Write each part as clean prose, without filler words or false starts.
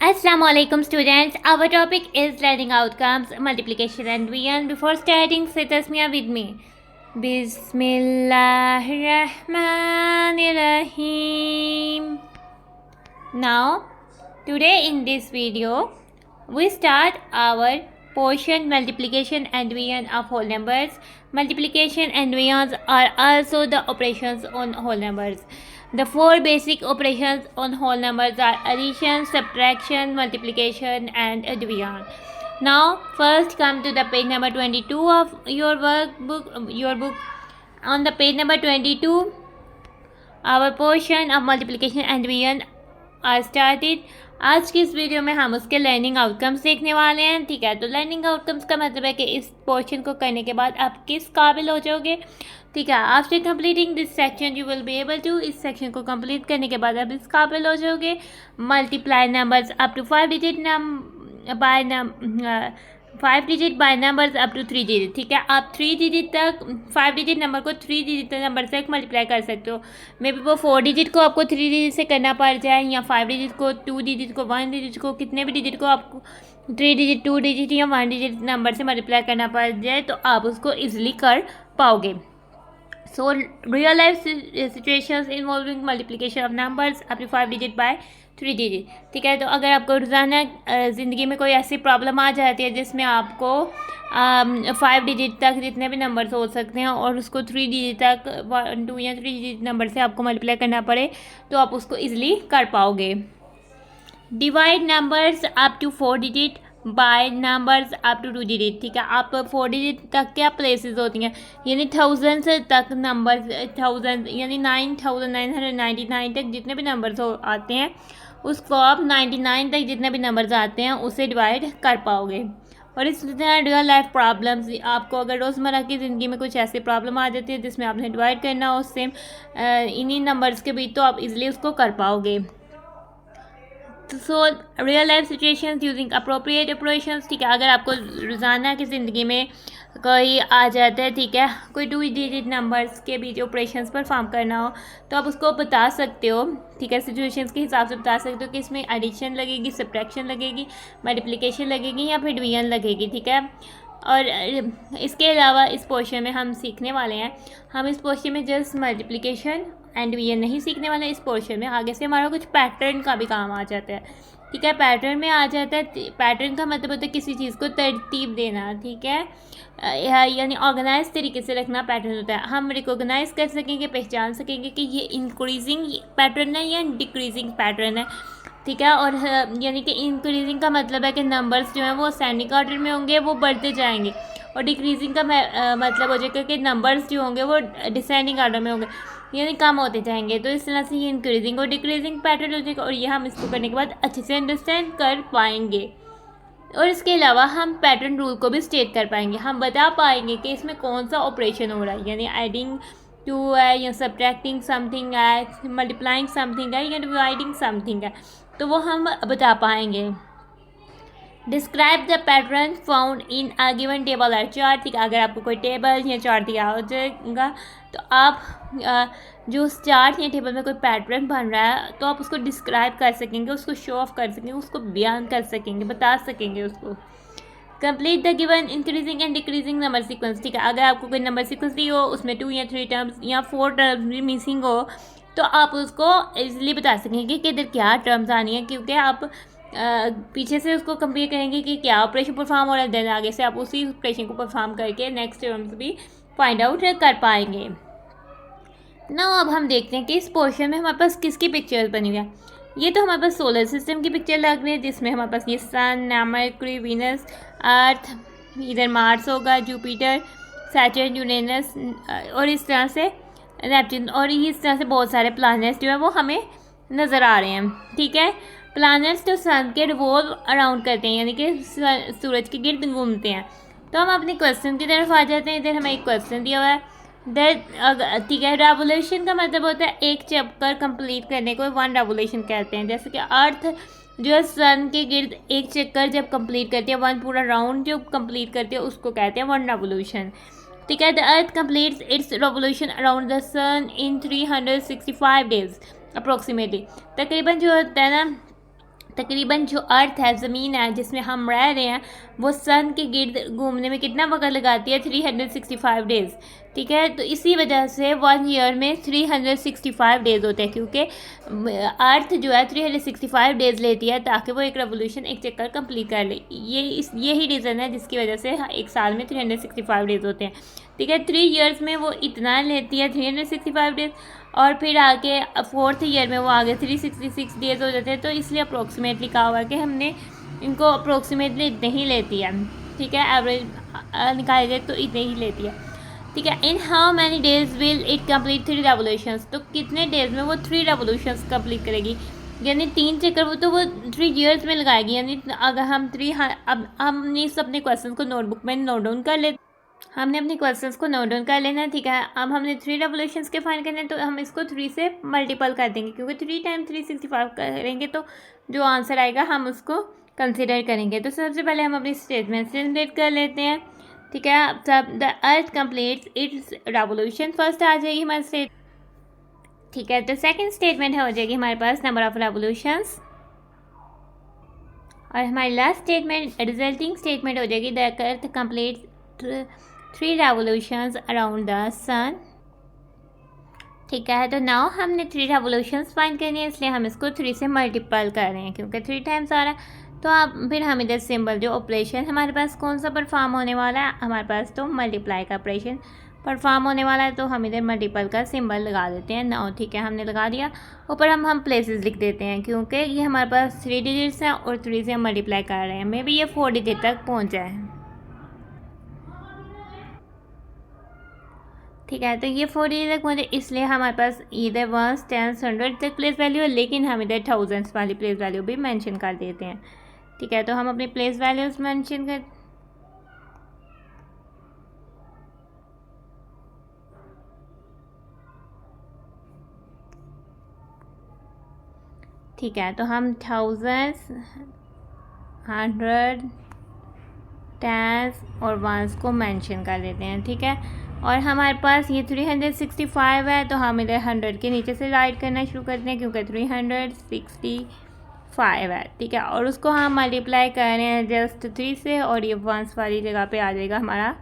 Assalamualaikum students. Our topic is learning outcomes, multiplication and beyond. Before starting, say tasmiyah with me. Bismillahirrahmanirrahim. Now, today in this video, we start our portion multiplication and beyond of whole numbers. Multiplication and beyond are also the operations on whole numbers. The four basic operations on whole numbers are addition, subtraction, multiplication and beyond. Now first come to the page number 22 of your book. On the page number 22, our portion of multiplication and beyond are started. आज की इस video में हम उसके learning outcomes देखने वाले हैं। ठीक है, तो लर्निंग आउटकम्स का मतलब है कि इस पोर्शन को करने के बाद आप किस काबिल हो जाओगे। ठीक है, after completing this section you will be able to, इस सेक्शन को कंप्लीट करने के बाद आप इस काबिल हो जाओगे। Multiply numbers up to 5 digit by numbers up to 3 digit. ठीक है, आप 3 डिजिट तक 5 डिजिट नंबर को 3 डिजिट नंबर तक मल्टीप्लाई कर सकते हो। मे बी वो 4 डिजिट को आपको 3 डिजिट से करना पड़ जाए, या 5 डिजिट को, 2 डिजिट को, 1 डिजिट को, कितने भी डिजिट को आपको 3 डिजिट, 2 डिजिट या 1 डिजिट नंबर से मल्टीप्लाई करना पड़ जाए तो आप उसको ईजिली कर पाओगे। So real life situations involving multiplication of numbers up to 5 digit by 3 digit। ठीक है, तो अगर आपको रोज़ाना ज़िंदगी में कोई ऐसी प्रॉब्लम आ जाती है जिसमें आपको 5 डिजिट तक जितने भी नंबर्स हो सकते हैं और उसको 3 डिजिट तक 1, 2 या 3 डिजिट नंबर से आपको मल्टीप्लाई करना पड़े तो आप उसको ईजिली कर पाओगे। Divide numbers up to 4 digit by numbers up to 2 digit. ठीक है, आप 4 डिजिट तक क्या प्लेसेस होती हैं, यानी 1000 तक नंबर, 1000 यानी 9999 तक जितने भी नंबर्स आते हैं उसको आप 99 तक जितने भी नंबर्स आते हैं उसे डिवाइड कर पाओगे। और इस तरह रियल लाइफ प्रॉब्लम्स, आपको अगर रोज़मर्रा की ज़िंदगी में कुछ ऐसी प्रॉब्लम आ जाती है जिसमें आपने डिवाइड करना हो सेम इन्हीं नंबर्स के बीच, तो आप इजीली उसको कर पाओगे। So real life situations using appropriate operations. ठीक है, अगर आपको रोज़ाना की ज़िंदगी में कोई आ जाता है, ठीक है, कोई 2 डिजिट नंबर्स के बीच ऑपरेशंस परफॉर्म करना हो तो आप उसको बता सकते हो। ठीक है, सिचुएशंस के हिसाब से बता सकते हो कि इसमें एडिशन लगेगी, सब्ट्रैक्शन लगेगी, मल्टीप्लिकेशन लगेगी या फिर डिवीजन लगेगी। ठीक है, और इसके अलावा इस पोर्शन में हम सीखने वाले हैं, हम इस पोर्शन में जस्ट मल्टीप्लिकेशन एंड डिवीजन नहीं सीखने वाले। इस पोर्शन में आगे से हमारा कुछ पैटर्न का भी काम आ जाता है। ठीक है, पैटर्न में आ जाता है, पैटर्न का मतलब होता है किसी चीज़ को तरतीब देना। ठीक है, यानी ऑर्गेनाइज तरीके से रखना पैटर्न होता है। हम रिकॉग्नाइज कर सकेंगे, पहचान सकेंगे कि ये इंक्रीजिंग पैटर्न है या डिक्रीजिंग पैटर्न है। ठीक है, और यानी कि इंक्रीजिंग का मतलब है कि नंबर्स जो हैं वो असेंडिंग ऑर्डर में होंगे, वो बढ़ते जाएंगे, और डिक्रीजिंग का मतलब हो जाएगा कि नंबर्स जो होंगे वो डिसेंडिंग ऑर्डर में होंगे, यानी कम होते जाएंगे। तो इस तरह से ये इंक्रीजिंग और डिक्रीजिंग पैटर्न हो जाएगा, और ये हम इसको करने के बाद अच्छे से अंडरस्टैंड कर पाएंगे। और इसके अलावा हम पैटर्न रूल को भी स्टेट कर पाएंगे, हम बता पाएंगे कि इसमें कौन सा ऑपरेशन हो रहा है, यानी एडिंग टू है या सब्ट्रैक्टिंग समथिंग है, मल्टीप्लाइंग समथिंग है या डिवाइडिंग समथिंग है, तो वो हम बता पाएंगे। Describe the pattern found in a given table और चार्ट। ठीक है, अगर आपको कोई टेबल या चार्ट दिया हो जाएगा तो आप जो उस चार्ट या टेबल में कोई पैटर्न बन रहा है तो आप उसको डिस्क्राइब कर सकेंगे, उसको शो ऑफ कर सकेंगे, उसको बयान कर सकेंगे, बता सकेंगे उसको। Complete the given increasing and decreasing number sequence. ठीक है, अगर आपको कोई नंबर सीक्वेंस दी हो उसमें 2 या 3 टर्म्स या 4 टर्म्स भी मिसिंग हो तो आप उसको इजीली बता सकेंगे कि इधर क्या टर्म्स आनी है, क्योंकि आप पीछे से उसको कंपेयर करेंगे कि क्या ऑपरेशन परफॉर्म हो रहा है, देन आगे से आप उसी ऑपरेशन को परफॉर्म करके नेक्स्ट टर्म्स भी फाइंड आउट कर पाएंगे। ना अब हम देखते हैं कि इस पोर्शन में हमारे पास किसकी पिक्चर्स बनी हुई है। ये तो हमारे पास सोलर सिस्टम की पिक्चर लग रही है, जिसमें हमारे पास ये सन, मरकरी, वीनस, अर्थ, इधर मार्स होगा, जुपिटर, सैटर्न, यूरेनस और इस तरह से नेपच्यून, और इस तरह से बहुत सारे प्लैनेट्स जो है वो हमें नज़र आ रहे हैं। ठीक है, प्लैनेट्स तो सन के रिवॉल्व अराउंड करते हैं, यानी कि सूरज के गिर्द घूमते हैं। तो हम अपने क्वेश्चन की तरफ आ जाते हैं। इधर हमें एक क्वेश्चन दिया हुआ है, ठीक है, रेवोल्यूशन का मतलब होता है एक चक्कर कंप्लीट करने को 1 रेवोल्यूशन कहते हैं। जैसे कि अर्थ जो है सन के गिर्द एक चक्कर जब कंप्लीट करती है, 1 पूरा राउंड जो कंप्लीट करती है उसको कहते हैं 1 रेवोल्यूशन। ठीक है, the earth completes its revolution around the sun in 365 days approximately. तकरीबन जो होता है ना तकरीबन जो अर्थ है, ज़मीन है जिसमें हम रह रहे हैं, वो सन के गिर्द घूमने में कितना वक्त लगाती है? 365 डेज़। ठीक है, तो इसी वजह से 1 ईयर में 365 डेज़ होते हैं, क्योंकि अर्थ जो है 365 डेज़ लेती है ताकि वो एक रेवोल्यूशन, एक चक्कर कंप्लीट कर ले। यही रीज़न है जिसकी वजह से एक साल में 365 डेज़ होते हैं। ठीक है, 3 ईयर्स में वो इतना लेती है 365 डेज़, और फिर आगे 4th ईयर में वो आगे 366 डेज़ हो जाते हैं। तो इसलिए अप्रोक्सीमेटली कहा हुआ है कि हमने इनको अप्रोक्सीमेटली इतने ही लेती है। ठीक है, एवरेज निकाले जाए तो इतने ही लेती है। ठीक है, in how many days will it complete 3 revolutions, तो कितने डेज़ में वो 3 रेवोल्यूशंस कम्प्लीट करेगी, यानी 3 चक्कर वो तो वो 3 ईयर्स में लगाएगी। यानी अगर हम अब हम इस अपने क्वेश्चन को नोटबुक में नोट डाउन कर लेते, हमने अपने क्वेश्चंस को नोट डाउन कर लेना। ठीक है, अब हमने 3 रेवोल्यूशंस के फाइंड करने हैं, तो हम इसको 3 से मल्टीपल कर देंगे, क्योंकि 3 टाइम 365 करेंगे तो जो आंसर आएगा हम उसको कंसिडर करेंगे। तो सबसे पहले हम अपनी स्टेटमेंट से जनरेट कर लेते हैं। ठीक है, सब the earth completes its revolution, first आ जाएगी हमारी स्टेट। ठीक है, तो सेकेंड स्टेटमेंट हो जाएगी हमारे पास नंबर ऑफ रेवोल्यूशंस, और हमारी लास्ट स्टेटमेंट रिजल्टिंग स्टेटमेंट हो जाएगी the earth completes 3 revolutions around the sun. ठीक है, तो नाउ हमने 3 रेवोल्यूशंस फाइंड करनी है, इसलिए हम इसको 3 से मल्टीपल कर रहे हैं, क्योंकि 3 टाइम्स आ रहा है। तो अब फिर हम इधर सिंबल जो ऑपरेशन हमारे पास कौन सा परफॉर्म होने वाला है, हमारे पास तो मल्टीप्लाई का ऑपरेशन परफॉर्म होने वाला है, तो हम इधर मल्टीपल का सिंबल लगा देते हैं नाउ। ठीक है, हमने लगा दिया। ऊपर हम प्लेसेस लिख देते हैं, क्योंकि ये हमारे पास 3 डिजिट्स हैं और 3 से हम मल्टीप्लाई कर रहे हैं। मे बी ये 4 डिजिट तक पहुँच जाए। ठीक है, तो ये 4 डिजिट तक पहुँचे, इसलिए हमारे पास इधर 1s 10s 100 तक प्लेस वैल्यू है, लेकिन हम इधर थाउजेंड्स वाली प्लेस वैल्यू भी मेंशन कर देते हैं। ठीक है, तो हम अपनी प्लेस वैल्यूज मेंशन कर, ठीक है, तो हम 1000s 100 10s और 1s को मेंशन कर देते हैं। ठीक है, और हमारे पास ये 365 है, तो हम इधर 100 के नीचे से राइट करना शुरू करते हैं, क्योंकि 365 है। ठीक है, और उसको हम मल्टीप्लाई कर रहे हैं जस्ट 3 से, और ये 1s वाली जगह पे आ जाएगा हमारा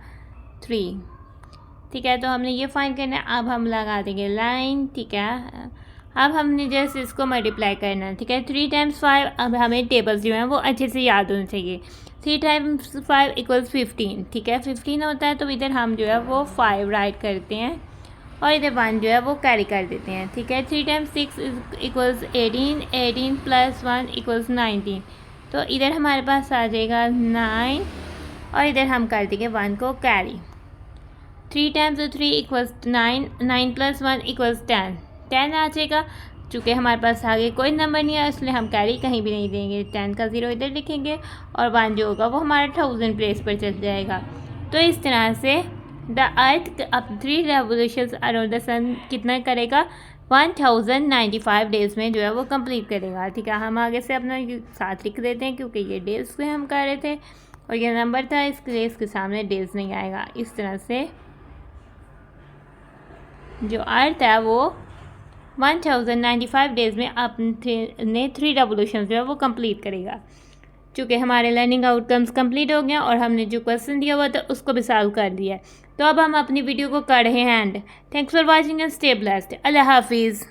3। ठीक है, तो हमने ये फाइंड करना है। अब हम लगा देंगे लाइन। ठीक है, अब हमने जस्ट इसको मल्टीप्लाई करना है। ठीक है, 3 टाइम्स 5, अब हमें टेबल्स जो हैं वो अच्छे से याद होने चाहिए। 3 टाइम्स 5 इक्वल्स 15। ठीक है, 15 होता है, तो इधर हम जो है वो 5 राइट करते हैं, और इधर 1 जो है वो कैरी कर देते हैं। ठीक है, 3 टाइम्स 6 इक्वल्स 18, 18 + 1 इक्वल्स 19, तो इधर हमारे पास आ जाएगा 9, और इधर हम कर देंगे 1 को कैरी। 3 टाइम्स 3 इक्वल्स 9, 9 + 1 इक्वल्स 10, 10 आ जाएगा। चूँकि हमारे पास आगे कोई नंबर नहीं है, इसलिए हम कैरी कहीं भी नहीं देंगे, 10 का 0 इधर लिखेंगे, और 1 जो होगा वो हमारा 1000 प्लेस पर चल जाएगा। तो इस तरह से द अर्थ अब 3 रेवोल्यूशंस अराउंड द सन कितना करेगा? 1095 डेज़ में जो है वो कंप्लीट करेगा। ठीक है, हम आगे से अपना साथ लिख देते हैं, क्योंकि ये डेज़ से हम कर रहे थे और ये नंबर था, इसलिए इसके सामने डेज़ नहीं आएगा। इस तरह से जो अर्थ है वो 1095 डेज़ में अपने 3 रेवोल्यूशंस जो है वो कंप्लीट करेगा। चूँकि हमारे लर्निंग आउटकम्स कंप्लीट हो गए और हमने जो क्वेश्चन दिया हुआ था उसको भी सॉल्व कर दिया है, तो अब हम अपनी वीडियो को कर रहे हैं end. Thanks for watching and stay blessed. Allah हाफिज़।